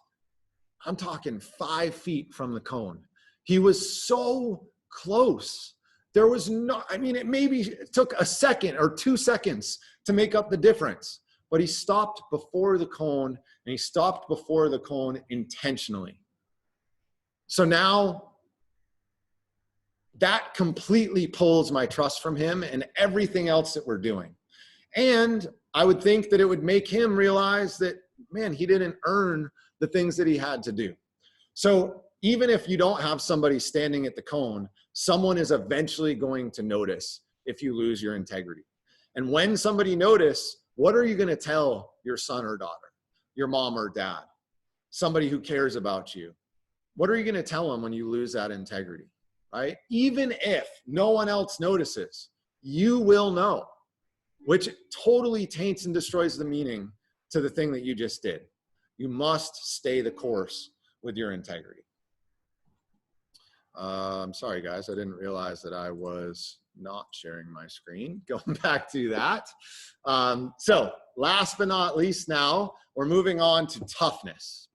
Speaker 1: I'm talking 5 feet from the cone. He was so close. There was no, I mean, it took a second or 2 seconds to make up the difference, but he stopped before the cone, and he stopped before the cone intentionally. So now that completely pulls my trust from him and everything else that we're doing. And I would think that it would make him realize that, man, he didn't earn the things that he had to do. So even if you don't have somebody standing at the cone, someone is eventually going to notice if you lose your integrity. And when somebody notices, what are you going to tell your son or daughter, your mom or dad, somebody who cares about you? What are you going to tell them when you lose that integrity, right? Even if no one else notices, you will know, which totally taints and destroys the meaning to the thing that you just did. You must stay the course with your integrity. I'm sorry, guys. I didn't realize that I was not sharing my screen. Going back to that. So last but not least now, we're moving on to toughness.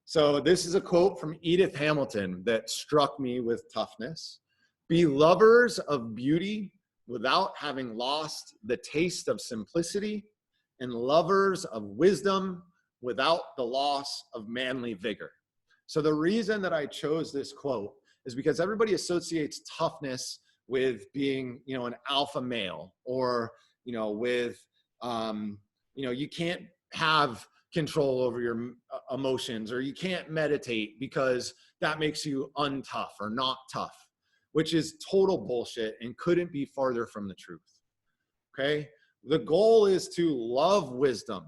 Speaker 1: So this is a quote from Edith Hamilton that struck me with toughness. Be lovers of beauty without having lost the taste of simplicity, and lovers of wisdom without the loss of manly vigor. So the reason that I chose this quote is because everybody associates toughness with being, you know, an alpha male, or, you know, with, you know, you can't have control over your emotions, or you can't meditate because that makes you untough or not tough, which is total bullshit and couldn't be farther from the truth. Okay. The goal is to love wisdom.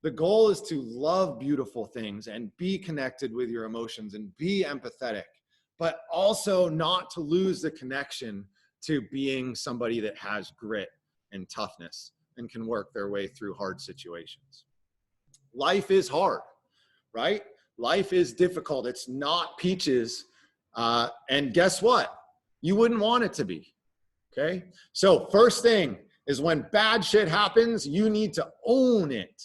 Speaker 1: The goal is to love beautiful things and be connected with your emotions and be empathetic, but also not to lose the connection to being somebody that has grit and toughness and can work their way through hard situations. Life is hard, right? Life is difficult. It's not peaches. And guess what? You wouldn't want it to be. Okay. So first thing is, when bad shit happens, you need to own it.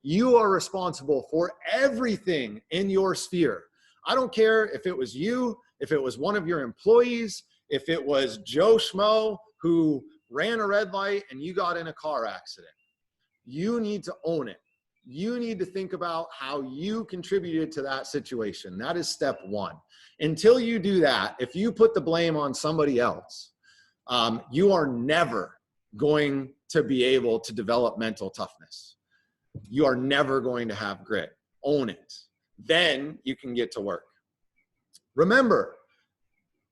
Speaker 1: You are responsible for everything in your sphere. I don't care if it was you, if it was one of your employees, if it was Joe Schmo who ran a red light and you got in a car accident. You need to own it. You need to think about how you contributed to that situation. That is step one. Until you do that, if you put the blame on somebody else, you are never going to be able to develop mental toughness. You are never going to have grit. Own it. Then you can get to work. Remember,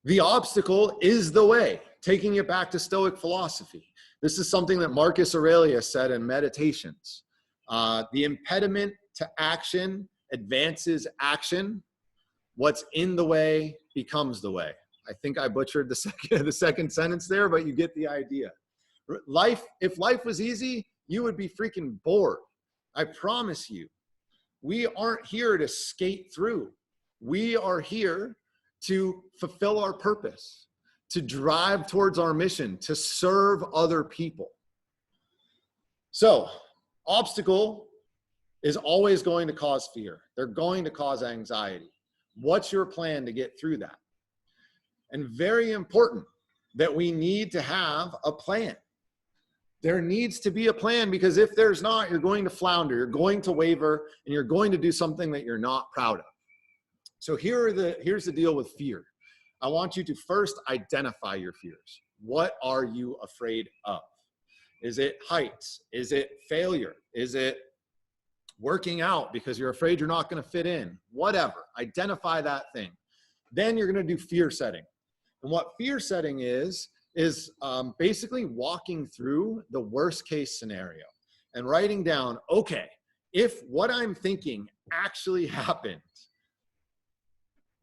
Speaker 1: the obstacle is the way. Taking it back to Stoic philosophy. This is something that Marcus Aurelius said in Meditations. The impediment to action advances action. What's in the way becomes the way. I think I butchered the second sentence there, but you get the idea. If life was easy, you would be freaking bored. I promise you. We aren't here to skate through. We are here to fulfill our purpose, to drive towards our mission, to serve other people. So, obstacle is always going to cause fear. They're going to cause anxiety. What's your plan to get through that? And very important that we need to have a plan. There needs to be a plan, because if there's not, you're going to flounder, you're going to waver, and you're going to do something that you're not proud of. So here's the deal with fear. I want you to first identify your fears. What are you afraid of? Is it heights? Is it failure? Is it working out because you're afraid you're not going to fit in? Whatever. Identify that thing. Then you're going to do fear setting. And what fear setting is basically walking through the worst case scenario and writing down, okay, if what I'm thinking actually happened,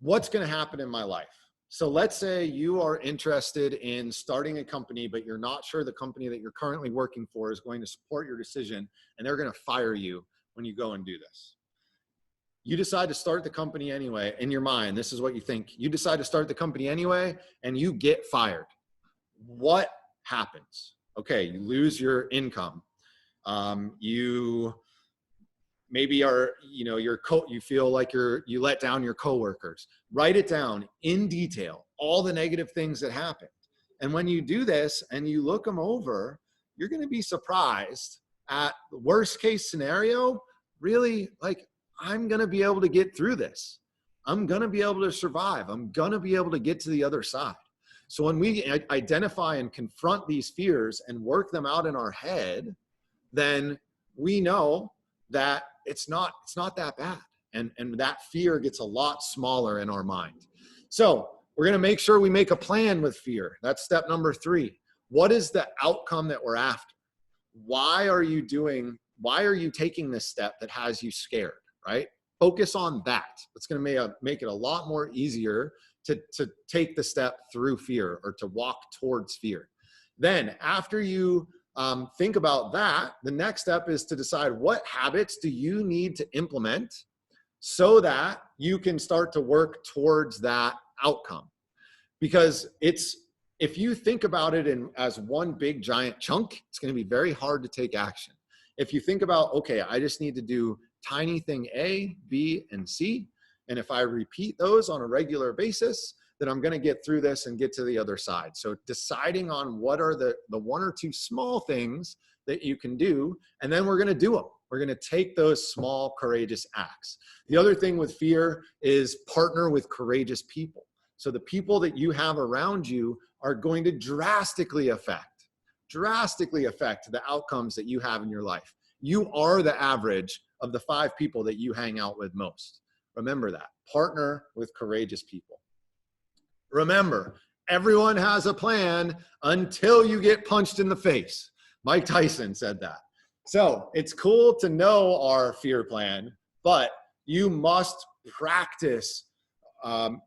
Speaker 1: what's going to happen in my life? So let's say you are interested in starting a company, but you're not sure the company that you're currently working for is going to support your decision, and they're going to fire you when you go and do this. You decide to start the company anyway. In your mind, this is what you think. You decide to start the company anyway, and you get fired. What happens? Okay, you lose your income. You maybe are, you feel like you let down your coworkers. Write it down in detail, all the negative things that happened. And when you do this and you look them over, you're going to be surprised at the worst case scenario. Really, like, I'm going to be able to get through this. I'm going to be able to survive. I'm going to be able to get to the other side. So when we identify and confront these fears and work them out in our head, then we know that it's not that bad. And that fear gets a lot smaller in our mind. So we're going to make sure we make a plan with fear. That's step number 3. What is the outcome that we're after? Why are you taking this step that has you scared, right? Focus on that. It's going to make it a lot more easier to take the step through fear, or to walk towards fear. Then after you think about that, the next step is to decide, what habits do you need to implement so that you can start to work towards that outcome? Because if you think about it as one big giant chunk, it's going to be very hard to take action. If you think about, okay, I just need to do tiny thing A, B, and C, and if I repeat those on a regular basis, then I'm going to get through this and get to the other side. So deciding on what are the 1 or 2 small things that you can do, and then we're going to do them. We're going to take those small, courageous acts. The other thing with fear is partner with courageous people. So the people that you have around you are going to drastically affect the outcomes that you have in your life. You are the average of the 5 people that you hang out with most. Remember that. Partner with courageous people. Remember, everyone has a plan until you get punched in the face. Mike Tyson said that. So it's cool to know our fear plan, but you must practice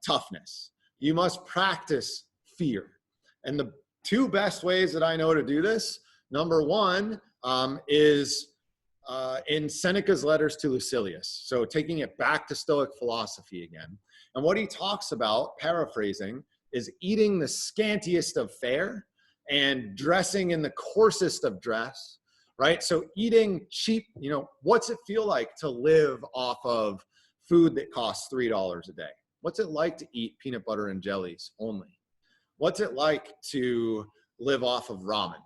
Speaker 1: toughness. You must practice fear. And the 2 best ways that I know to do this, number 1 is in Seneca's letters to Lucilius. So taking it back to Stoic philosophy again. And what he talks about, paraphrasing, is eating the scantiest of fare and dressing in the coarsest of dress, right? So eating cheap, what's it feel like to live off of food that costs $3 a day? What's it like to eat peanut butter and jellies only? What's it like to live off of ramen?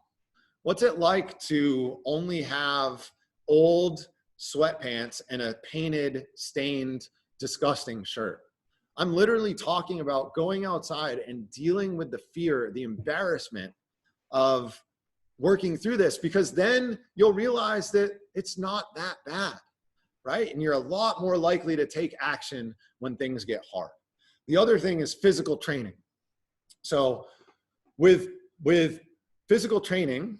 Speaker 1: What's it like to only have old sweatpants and a painted, stained, disgusting shirt? I'm literally talking about going outside and dealing with the fear, the embarrassment of working through this, because then you'll realize that it's not that bad, right? And you're a lot more likely to take action when things get hard. The other thing is physical training. So with physical training,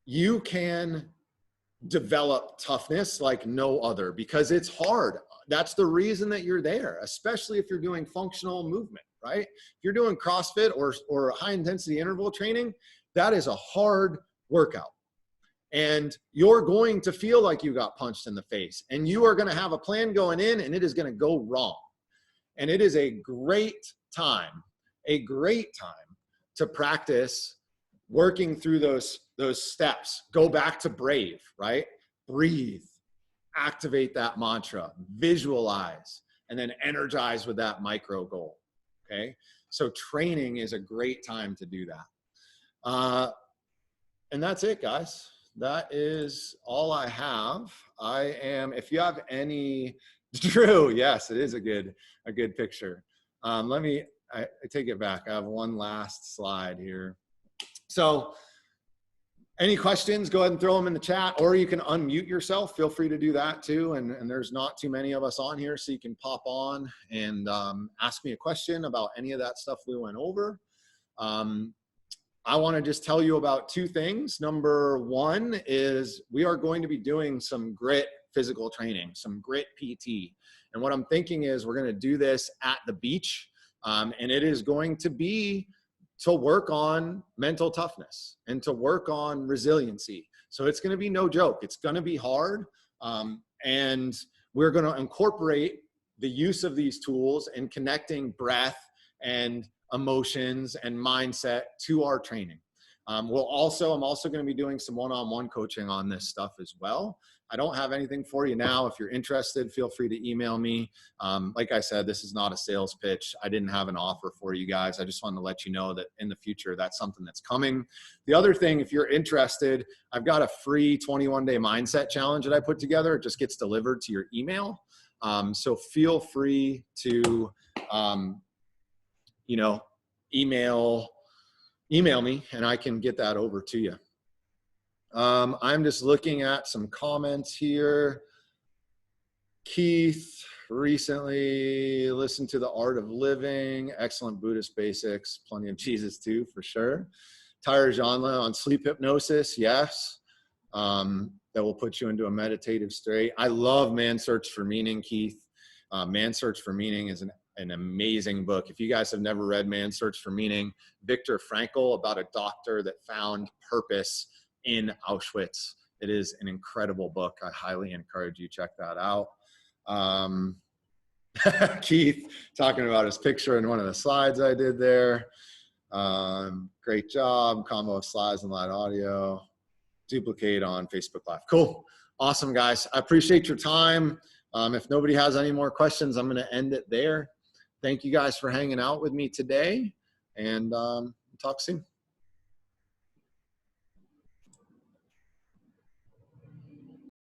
Speaker 1: you can develop toughness like no other because it's hard. That's the reason that you're there, especially if you're doing functional movement, right? If you're doing CrossFit or high intensity interval training, that is a hard workout. And you're going to feel like you got punched in the face, and you are going to have a plan going in, and it is going to go wrong. And it is a great time to practice working through those steps. Go back to brave, right? Breathe, activate that mantra, visualize, and then energize with that micro goal, okay? So training is a great time to do that. And that's it, guys. That is all I have. If you have any, Drew, yes, it is a good picture. I take it back. I have one last slide here. So any questions, go ahead and throw them in the chat, or you can unmute yourself. Feel free to do that too. And there's not too many of us on here, so you can pop on and ask me a question about any of that stuff we went over. I want to just tell you about 2 things. Number 1 is we are going to be doing some grit physical training, some grit PT. And what I'm thinking is we're going to do this at the beach. And it is going to be to work on mental toughness and to work on resiliency. So it's going to be no joke. It's going to be hard. And we're going to incorporate the use of these tools and connecting breath and emotions and mindset to our training. I'm also going to be doing some one-on-one coaching on this stuff as well. I don't have anything for you now. If you're interested, feel free to email me. Like I said, this is not a sales pitch. I didn't have an offer for you guys. I just wanted to let you know that in the future, that's something that's coming. The other thing, if you're interested, I've got a free 21-day mindset challenge that I put together. It just gets delivered to your email. So feel free to, email me and I can get that over to you. I'm just looking at some comments here. Keith recently listened to The Art of Living, excellent Buddhist basics, plenty of Jesus too, for sure. Tyre Janla on sleep hypnosis, yes. That will put you into a meditative state. I love Man's Search for Meaning, Keith. Man's Search for Meaning is an amazing book. If you guys have never read Man's Search for Meaning, Viktor Frankl, about a doctor that found purpose in Auschwitz. It is an incredible book. I highly encourage you check that out. Keith talking about his picture in one of the slides I did there. Great job. Combo of slides and live audio. Duplicate on Facebook Live. Cool. Awesome, guys. I appreciate your time. If nobody has any more questions, I'm going to end it there. Thank you guys for hanging out with me today, and talk soon.